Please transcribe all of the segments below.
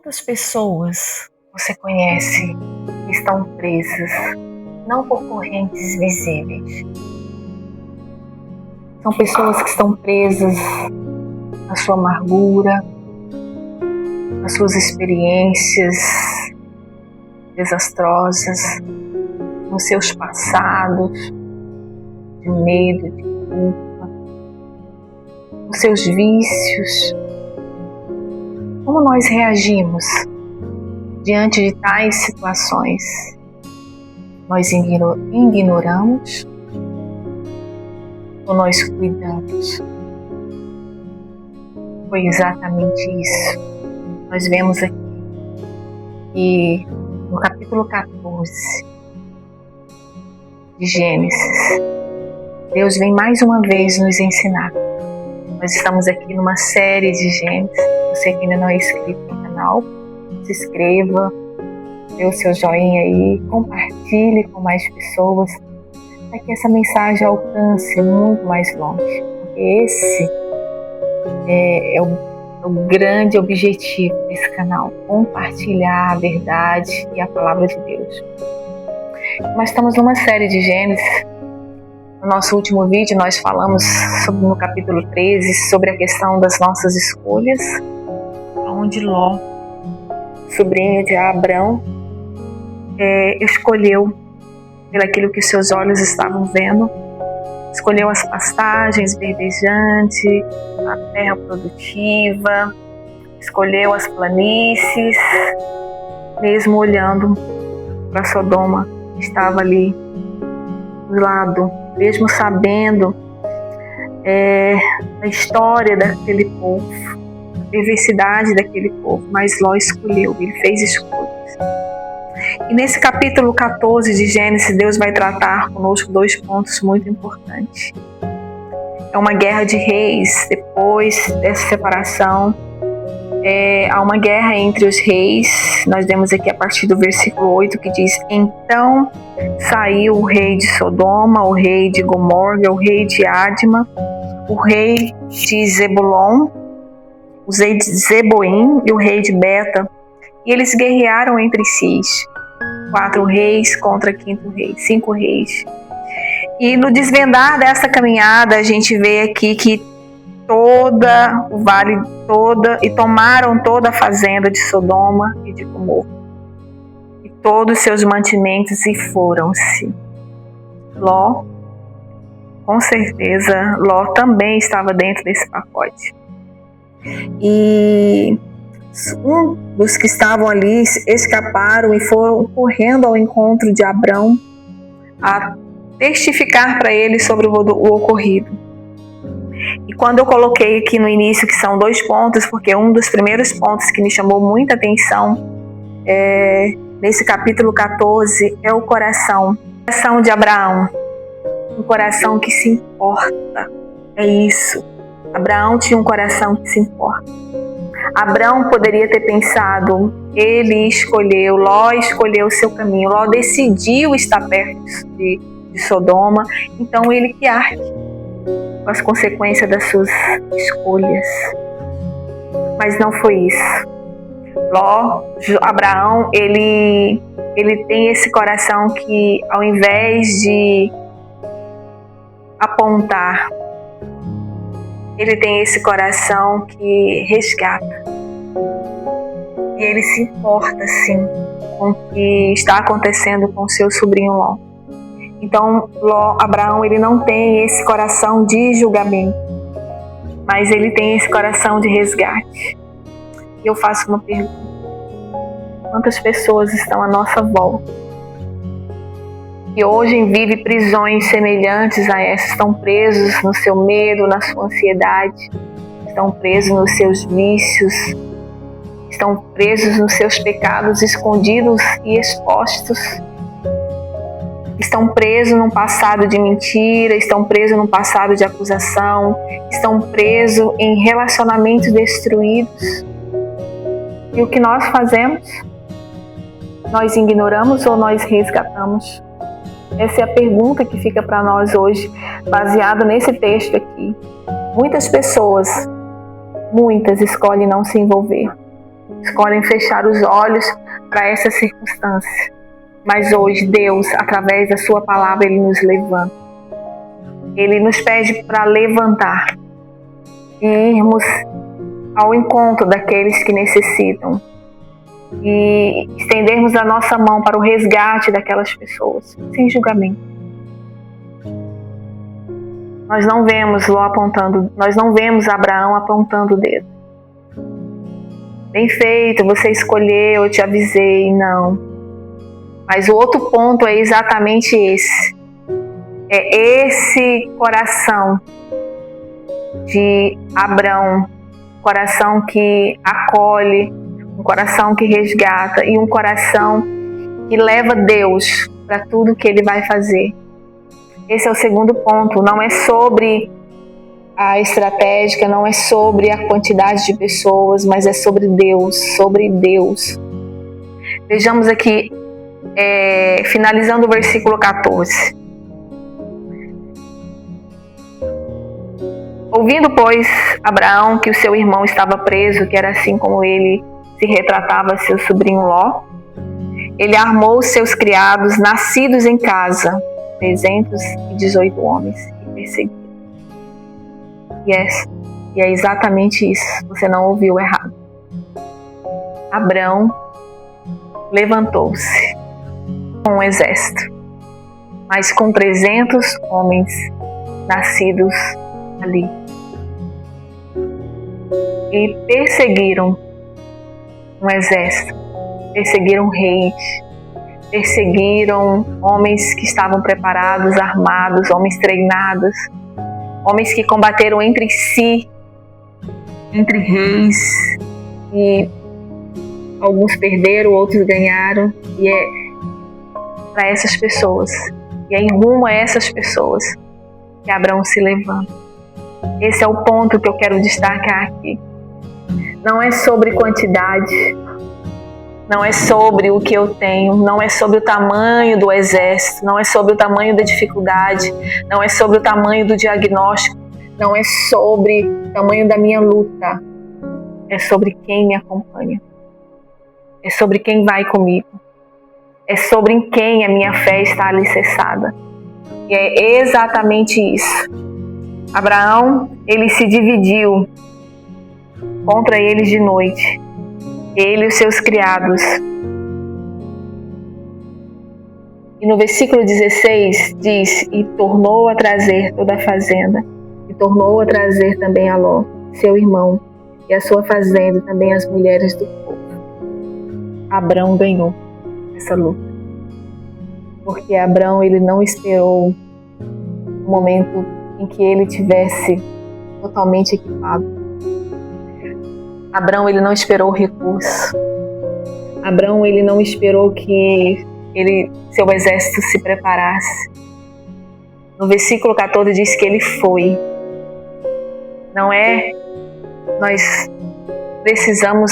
Quantas pessoas você conhece que estão presas, não por correntes visíveis? São pessoas que estão presas na sua amargura, nas suas experiências desastrosas, nos seus passados de medo, de culpa, nos seus vícios. Como nós reagimos diante de tais situações? Nós ignoramos ou nós cuidamos? Foi exatamente isso. Nós vemos aqui que no capítulo 14 de Gênesis, Deus vem mais uma vez nos ensinar. Nós estamos aqui numa série de Gênesis. Você que ainda não é inscrito no canal, se inscreva, dê o seu joinha aí, compartilhe com mais pessoas, para que essa mensagem alcance muito mais longe. Porque esse é o grande objetivo desse canal, compartilhar a verdade e a palavra de Deus. Nós estamos numa série de Gênesis. No nosso último vídeo nós falamos no capítulo 13 sobre a questão das nossas escolhas, onde Ló, sobrinho de Abrão, escolheu pelaquilo que seus olhos estavam vendo, escolheu as pastagens verdejantes, a terra produtiva, escolheu as planícies, mesmo olhando para Sodoma, que estava ali do lado, mesmo sabendo a história daquele povo, a perversidade daquele povo, mas Ló escolheu, ele fez escolhas. E nesse capítulo 14 de Gênesis, Deus vai tratar conosco dois pontos muito importantes. É uma guerra de reis. Depois dessa separação, há uma guerra entre os reis. Nós vemos aqui a partir do versículo 8 que diz: então saiu o rei de Sodoma, o rei de Gomorra, o rei de Adma, o rei de Zebulon, o rei de Zeboim e o rei de Beta, e eles guerrearam entre si, 4 reis contra 5 reis. E no desvendar dessa caminhada, a gente vê aqui que o vale toda, e tomaram toda a fazenda de Sodoma e de Gomorra, e todos os seus mantimentos, e foram-se. Ló, com certeza, Ló também estava dentro desse pacote. E um dos que estavam ali escaparam e foram correndo ao encontro de Abrão a testificar para ele sobre o ocorrido. E quando eu coloquei aqui no início que são 2 pontos, porque um dos primeiros pontos que me chamou muita atenção nesse capítulo 14 é o coração de Abraão, um coração que se importa. É isso. Abraão tinha um coração que se importa. Abraão poderia ter pensado, Ló escolheu o seu caminho, Ló decidiu estar perto de Sodoma, então ele que arque com as consequências das suas escolhas. Mas não foi isso. Abraão, ele tem esse coração que, ao invés de apontar, ele tem esse coração que resgata. E ele se importa, sim, com o que está acontecendo com seu sobrinho Ló. Então, Abraão, ele não tem esse coração de julgamento, mas ele tem esse coração de resgate. E eu faço uma pergunta: quantas pessoas estão à nossa volta que hoje vivem prisões semelhantes a essas, estão presos no seu medo, na sua ansiedade, estão presos nos seus vícios, estão presos nos seus pecados escondidos e expostos, estão presos num passado de mentira, estão presos num passado de acusação, estão presos em relacionamentos destruídos. E o que nós fazemos? Nós ignoramos ou nós resgatamos? Essa é a pergunta que fica para nós hoje, baseada nesse texto aqui. Muitas pessoas escolhem não se envolver, escolhem fechar os olhos para essa circunstância. Mas hoje Deus, através da sua palavra, Ele nos levanta. Ele nos pede para levantar e irmos ao encontro daqueles que necessitam e estendermos a nossa mão para o resgate daquelas pessoas, sem julgamento. Nós não vemos Abraão apontando o dedo. Bem feito, você escolheu, eu te avisei, não. Mas o outro ponto é exatamente esse. É esse coração de Abraão, um coração que acolhe, um coração que resgata e um coração que leva Deus para tudo que Ele vai fazer. Esse é o segundo ponto. Não é sobre a estratégia, não é sobre a quantidade de pessoas, mas é sobre Deus, sobre Deus. Vejamos aqui, finalizando o versículo 14. Ouvindo, pois, Abraão que o seu irmão estava preso, que era assim como ele se retratava a seu sobrinho Ló, ele armou os seus criados, nascidos em casa, 318 homens, e perseguiu. E é exatamente isso, você não ouviu errado. Abraão levantou-se com um exército, mas com 300 homens nascidos ali. E perseguiram um exército, perseguiram reis, perseguiram homens que estavam preparados, armados, homens treinados, homens que combateram entre si, entre reis, e alguns perderam, outros ganharam, e é para essas pessoas, e é em rumo a essas pessoas que Abraão se levanta. Esse é o ponto que eu quero destacar aqui. Não é sobre quantidade, não é sobre o que eu tenho, não é sobre o tamanho do exército, não é sobre o tamanho da dificuldade, não é sobre o tamanho do diagnóstico, não é sobre o tamanho da minha luta, é sobre quem me acompanha, é sobre quem vai comigo, é sobre em quem a minha fé está alicerçada. E é exatamente isso. Abraão, ele se dividiu contra eles de noite, ele e os seus criados. E no versículo 16 diz: e tornou a trazer toda a fazenda, e tornou a trazer também a Ló, seu irmão, e a sua fazenda, e também as mulheres do povo. Abraão ganhou essa luta, porque Abraão, ele não esperou o momento em que ele tivesse totalmente equipado. Abraão, ele não esperou o recurso. Abraão, ele não esperou que seu exército se preparasse. No versículo 14 diz que ele foi. Não é? Nós precisamos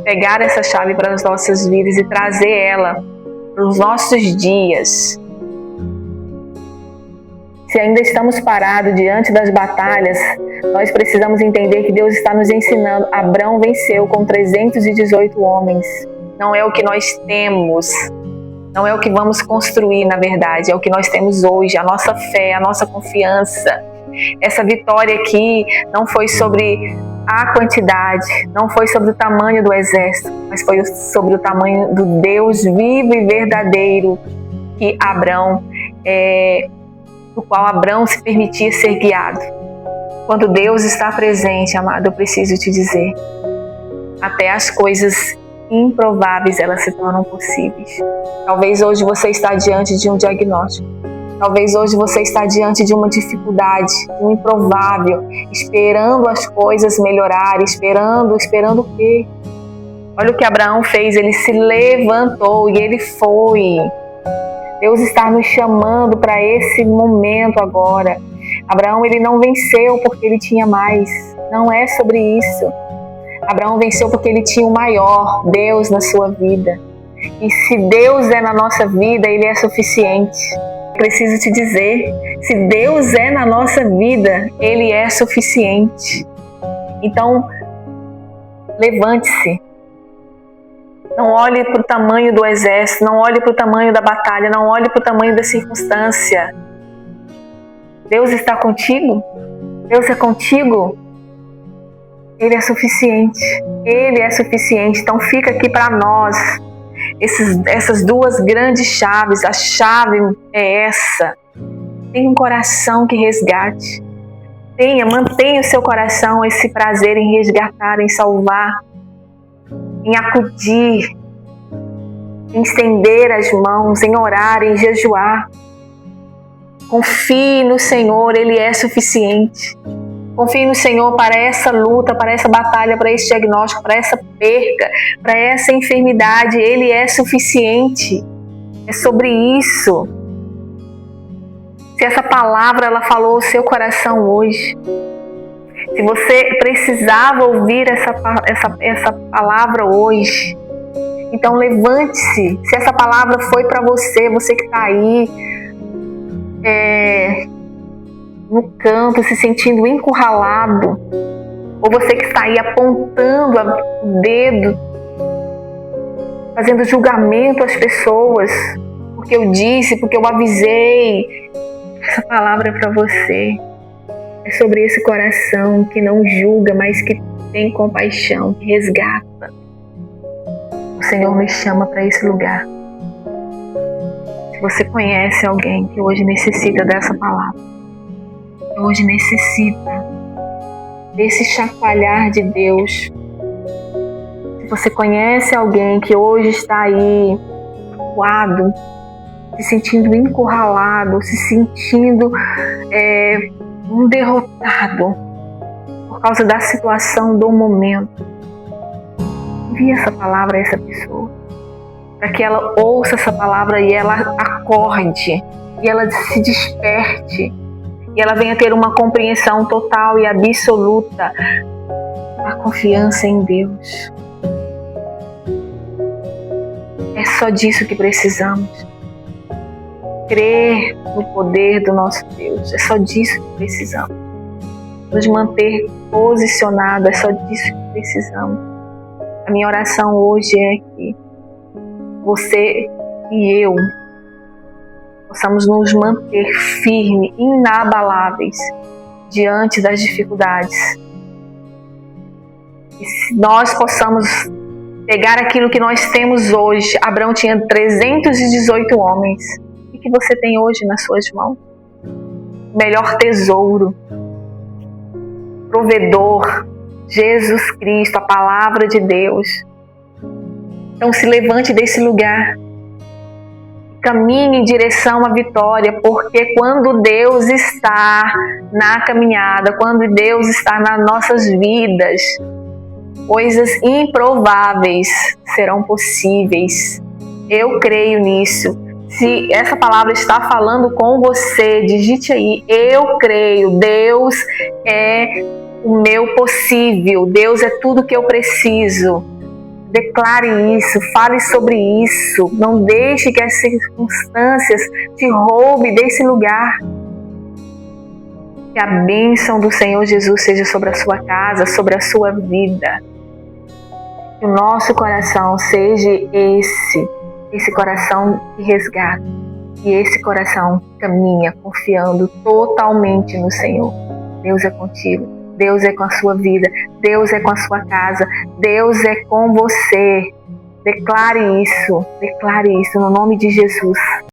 pegar essa chave para as nossas vidas e trazer ela para os nossos dias. Se ainda estamos parados diante das batalhas, nós precisamos entender que Deus está nos ensinando. Abraão venceu com 318 homens. Não é o que nós temos, não é o que vamos construir, na verdade, é o que nós temos hoje, a nossa fé, a nossa confiança. Essa vitória aqui não foi sobre a quantidade, não foi sobre o tamanho do exército, mas foi sobre o tamanho do Deus vivo e verdadeiro que Abraão do qual Abraão se permitia ser guiado. Quando Deus está presente, amado, eu preciso te dizer, até as coisas improváveis elas se tornam possíveis. Talvez hoje você está diante de um diagnóstico. Talvez hoje você está diante de uma dificuldade, de um improvável, esperando as coisas melhorarem, esperando o quê? Olha o que Abraão fez, ele se levantou e ele foi. Deus está nos chamando para esse momento agora. Abraão, ele não venceu porque ele tinha mais. Não é sobre isso. Abraão venceu porque ele tinha o maior, Deus, na sua vida. E se Deus é na nossa vida, Ele é suficiente. Preciso te dizer, se Deus é na nossa vida, Ele é suficiente. Então, levante-se. Não olhe para o tamanho do exército, não olhe para o tamanho da batalha, não olhe para o tamanho da circunstância. Deus está contigo? Deus é contigo? Ele é suficiente. Ele é suficiente. Então fica aqui para nós essas duas grandes chaves. A chave é essa. Tenha um coração que resgate. Mantenha o seu coração esse prazer em resgatar, em salvar, em acudir, em estender as mãos, em orar, em jejuar. Confie no Senhor, Ele é suficiente. Confie no Senhor para essa luta, para essa batalha, para esse diagnóstico, para essa perca, para essa enfermidade. Ele é suficiente. É sobre isso. Se essa palavra ela falou o seu coração hoje, se você precisava ouvir essa palavra hoje, então levante-se. Se essa palavra foi para você, você que está aí no canto, se sentindo encurralado, ou você que está aí apontando o dedo, fazendo julgamento às pessoas, porque eu disse, porque eu avisei, essa palavra é para você. É sobre esse coração que não julga, mas que tem compaixão, que resgata. O Senhor nos chama para esse lugar. Se você conhece alguém que hoje necessita dessa palavra, que hoje necessita desse chacoalhar de Deus, se você conhece alguém que hoje está aí acuado, se sentindo encurralado, se sentindo um derrotado por causa da situação do momento, envie essa palavra a essa pessoa, para que ela ouça essa palavra e ela acorde, e ela se desperte, e ela venha ter uma compreensão total e absoluta da confiança em Deus. É só disso que precisamos. Crer no poder do nosso Deus. É só disso que precisamos. Nos manter posicionados. É só disso que precisamos. A minha oração hoje é que você e eu possamos nos manter firmes, inabaláveis diante das dificuldades. E se nós possamos pegar aquilo que nós temos hoje. Abraão tinha 318 homens. O que você tem hoje nas suas mãos? O melhor tesouro, provedor, Jesus Cristo, a palavra de Deus. Então se levante desse lugar, caminhe em direção à vitória, porque quando Deus está na caminhada, quando Deus está nas nossas vidas, coisas improváveis serão possíveis. Eu creio nisso. Se essa palavra está falando com você, digite aí: eu creio, Deus é o meu possível, Deus é tudo que eu preciso. Declare isso, fale sobre isso, não deixe que as circunstâncias te roubem desse lugar. Que a bênção do Senhor Jesus seja sobre a sua casa, sobre a sua vida. Que o nosso coração seja esse coração que resgata, e esse coração caminha confiando totalmente no Senhor. Deus é contigo, Deus é com a sua vida, Deus é com a sua casa, Deus é com você. Declare isso no nome de Jesus.